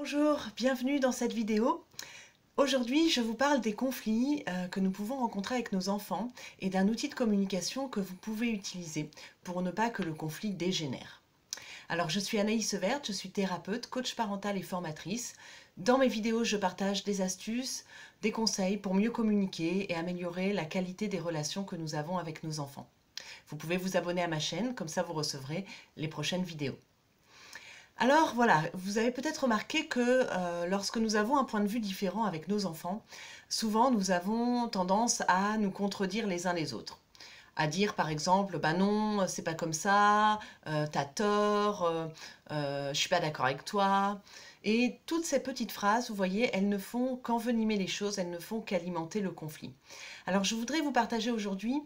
Bonjour, bienvenue dans cette vidéo. Aujourd'hui, je vous parle des conflits que nous pouvons rencontrer avec nos enfants et d'un outil de communication que vous pouvez utiliser pour ne pas que le conflit dégénère. Alors, je suis Anaïs Severt, je suis thérapeute, coach parental et formatrice. Dans mes vidéos, je partage des astuces, des conseils pour mieux communiquer et améliorer la qualité des relations que nous avons avec nos enfants. Vous pouvez vous abonner à ma chaîne, comme ça vous recevrez les prochaines vidéos. Alors voilà, vous avez peut-être remarqué que lorsque nous avons un point de vue différent avec nos enfants, souvent nous avons tendance à nous contredire les uns les autres. À dire par exemple, bah non, c'est pas comme ça, t'as tort, je suis pas d'accord avec toi. Et toutes ces petites phrases, vous voyez, elles ne font qu'envenimer les choses, elles ne font qu'alimenter le conflit. Alors je voudrais vous partager aujourd'hui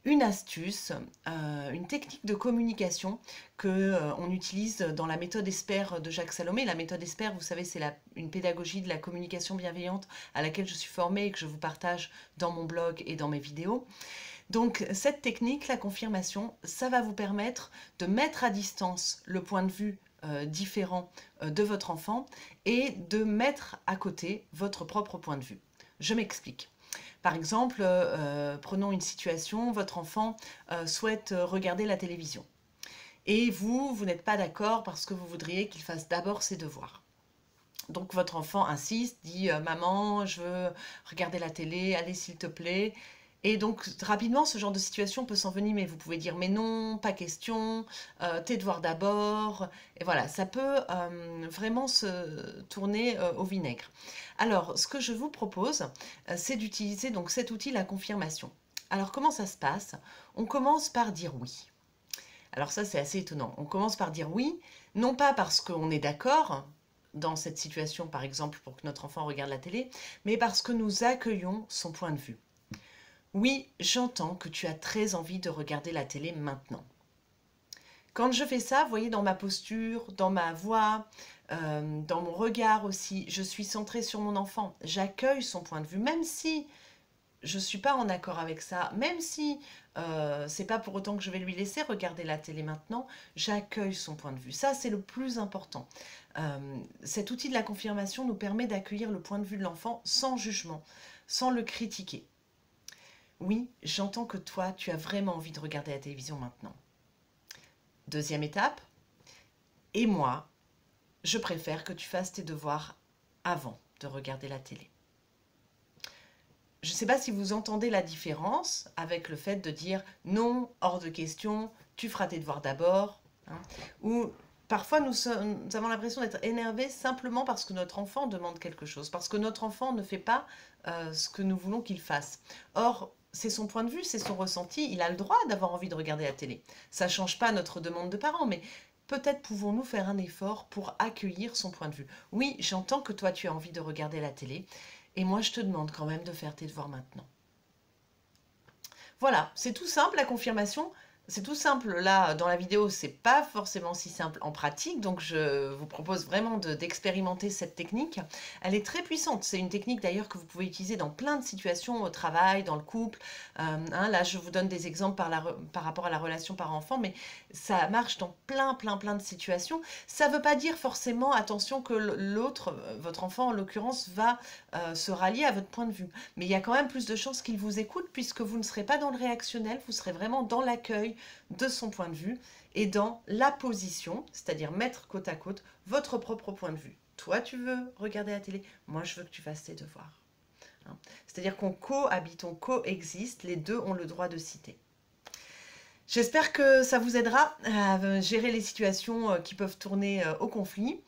une astuce, une technique de communication que on utilise dans la méthode ESPER de Jacques Salomé. La méthode ESPER, vous savez, c'est une pédagogie de la communication bienveillante à laquelle je suis formée et que je vous partage dans mon blog et dans mes vidéos. Donc cette technique, la confirmation, ça va vous permettre de mettre à distance le point de vue différent de votre enfant et de mettre à côté votre propre point de vue. Je m'explique. Par exemple, prenons une situation, votre enfant souhaite regarder la télévision. Et vous n'êtes pas d'accord parce que vous voudriez qu'il fasse d'abord ses devoirs. Donc votre enfant insiste, dit maman, je veux regarder la télé, allez s'il te plaît. Et donc rapidement, ce genre de situation peut s'envenimer. Vous pouvez dire mais non, pas question, tes devoirs d'abord. Et voilà, ça peut vraiment se tourner au vinaigre. Alors, ce que je vous propose, c'est d'utiliser donc cet outil, la confirmation. Alors, comment ça se passe? On commence par dire oui. Alors ça, c'est assez étonnant. On commence par dire oui, non pas parce qu'on est d'accord dans cette situation, par exemple, pour que notre enfant regarde la télé, mais parce que nous accueillons son point de vue. Oui, j'entends que tu as très envie de regarder la télé maintenant. Quand je fais ça, vous voyez, dans ma posture, dans ma voix, dans mon regard aussi, je suis centrée sur mon enfant. J'accueille son point de vue, même si je ne suis pas en accord avec ça, même si c'est pas pour autant que je vais lui laisser regarder la télé maintenant, j'accueille son point de vue. Ça, c'est le plus important. Cet outil de la confirmation nous permet d'accueillir le point de vue de l'enfant sans jugement, sans le critiquer. Oui, j'entends que toi, tu as vraiment envie de regarder la télévision maintenant. Deuxième étape, et moi, je préfère que tu fasses tes devoirs avant de regarder la télé. Je ne sais pas si vous entendez la différence avec le fait de dire non, hors de question, tu feras tes devoirs d'abord. Hein, ou parfois nous avons l'impression d'être énervés simplement parce que notre enfant demande quelque chose, parce que notre enfant ne fait pas ce que nous voulons qu'il fasse. Or, c'est son point de vue, c'est son ressenti, il a le droit d'avoir envie de regarder la télé. Ça ne change pas notre demande de parents, mais peut-être pouvons-nous faire un effort pour accueillir son point de vue. Oui, j'entends que toi tu as envie de regarder la télé, et moi je te demande quand même de faire tes devoirs maintenant. Voilà, c'est tout simple la confirmation. C'est tout simple là dans la vidéo, c'est pas forcément si simple en pratique, donc je vous propose vraiment d'expérimenter cette technique. Elle est très puissante, c'est une technique d'ailleurs que vous pouvez utiliser dans plein de situations, au travail, dans le couple. Là je vous donne des exemples par rapport à la relation parent-enfant, mais ça marche dans plein de situations. Ça veut pas dire forcément, attention, que l'autre, votre enfant en l'occurrence, va se rallier à votre point de vue. Mais il y a quand même plus de chances qu'il vous écoute puisque vous ne serez pas dans le réactionnel, vous serez vraiment dans l'accueil de son point de vue et dans la position, c'est-à-dire mettre côte à côte votre propre point de vue. Toi, tu veux regarder la télé, moi, je veux que tu fasses tes devoirs. Hein, c'est-à-dire qu'on cohabite, on coexiste, les deux ont le droit de citer. J'espère que ça vous aidera à gérer les situations qui peuvent tourner au conflit.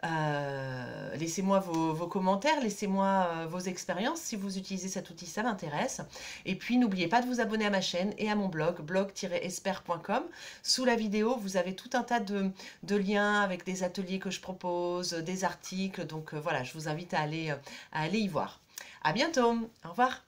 Laissez-moi vos commentaires, laissez-moi vos expériences. Si vous utilisez cet outil, ça m'intéresse. Et puis, n'oubliez pas de vous abonner à ma chaîne et à mon blog, blog-esper.com. Sous la vidéo, vous avez tout un tas de liens avec des ateliers que je propose, des articles. Donc voilà, je vous invite à aller y voir. À bientôt. Au revoir.